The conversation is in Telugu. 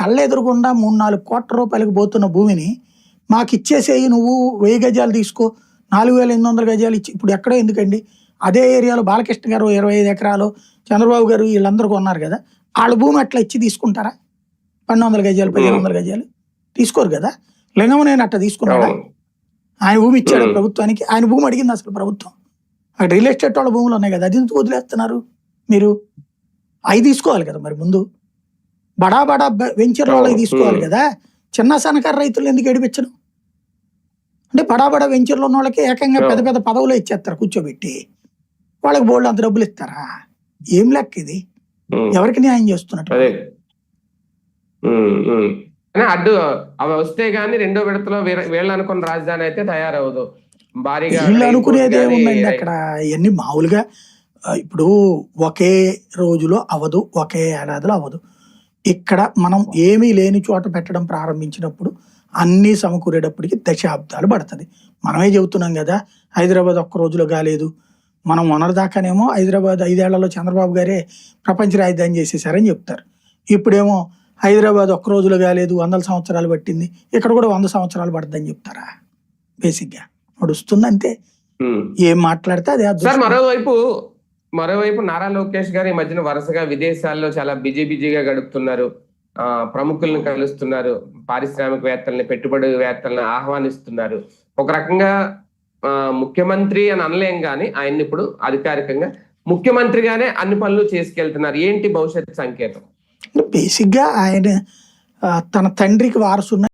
కళ్ళ ఎదురుగుండా 3-4 కోట్ల రూపాయలకు పోతున్న భూమిని మాకు ఇచ్చేసేయి, నువ్వు 1000 గజాలు తీసుకో, 4800 గజాలు ఇచ్చి, ఇప్పుడు ఎక్కడో ఎందుకండి అదే ఏరియాలో బాలకృష్ణ గారు 25 ఎకరాలు, చంద్రబాబు గారు వీళ్ళందరూ కొన్నారు కదా, వాళ్ళ భూమి అట్లా ఇచ్చి తీసుకుంటారా? 1200 గజాలు 1500 గజాలు తీసుకోరు కదా. లింగమనేని అట్లా తీసుకున్నాడా? ఆయన భూమి ఇచ్చాడు ప్రభుత్వానికి, ఆయన భూమి అడిగింది అసలు ప్రభుత్వం. అక్కడ రియల్ ఎస్టేట్ వాళ్ళ భూములు ఉన్నాయి కదా, అది ఎందుకు వదిలేస్తున్నారు మీరు? అవి తీసుకోవాలి కదా మరి ముందు, బడా వెంచర్ల వాళ్ళకి తీసుకోవాలి కదా. చిన్న సన్నకారు రైతులు ఎందుకు ఏడిపించడం? అంటే బడా వెంచర్లు ఉన్న వాళ్ళకి ఏకంగా పెద్ద పెద్ద పదవులు ఇచ్చేస్తారు కూర్చోబెట్టి, వాళ్ళకి బోల్డ్ అంత డబ్బులు ఇస్తారా? ఏం లెక్క ఇది? ఎవరికి న్యాయం చేస్తున్నట్టు? అడ్డు అవి వస్తే గానీ రెండో విడతలో వీళ్ళు అనుకున్న రాజధాని అయితే తయారవదు. భారీగా వీళ్ళు అనుకునేది ఏముందండి అక్కడ? ఇవన్నీ మామూలుగా ఇప్పుడు ఒకే రోజులో అవ్వదు, ఒకే ఏడాదిలో అవ్వదు. ఇక్కడ మనం ఏమీ లేని చోట పెట్టడం ప్రారంభించినప్పుడు అన్నీ సమకూరేటప్పటికి దశాబ్దాలు పడుతుంది. మనమే చెబుతున్నాం కదా, హైదరాబాద్ ఒక్క రోజులో కాలేదు. మనం మొన్నటిదాకానేమో హైదరాబాద్ 5 ఏళ్లలో చంద్రబాబు గారే ప్రపంచ రాజధాని చేసేసారని చెప్తారు. ఇప్పుడేమో హైదరాబాద్ ఒక్క రోజులో కాలేదు, 100 సంవత్సరాలు పట్టింది, ఇక్కడ కూడా 100 సంవత్సరాలు పడుతుందని చెప్తారా? బేసిక్గా నడుస్తుంది అంతే. ఏం మాట్లాడితే అదే. మరోవైపు నారా లోకేష్ గారు ఈ మధ్యన వరుసగా విదేశాల్లో చాలా బిజీగా గడుపుతున్నారు. ప్రముఖులను కలుస్తున్నారు, పారిశ్రామికవేత్తల్ని, పెట్టుబడివేత్తలను ఆహ్వానిస్తున్నారు. ఒక రకంగా ముఖ్యమంత్రి అని అనలేం గాని ఆయన్ని ఇప్పుడు అధికారికంగా ముఖ్యమంత్రిగానే అన్ని పనులు చేసుకెళ్తున్నారు. ఏంటి భవిష్యత్ సంకేతం? బేసిక్గా ఆయన తన తండ్రికి వారసున్న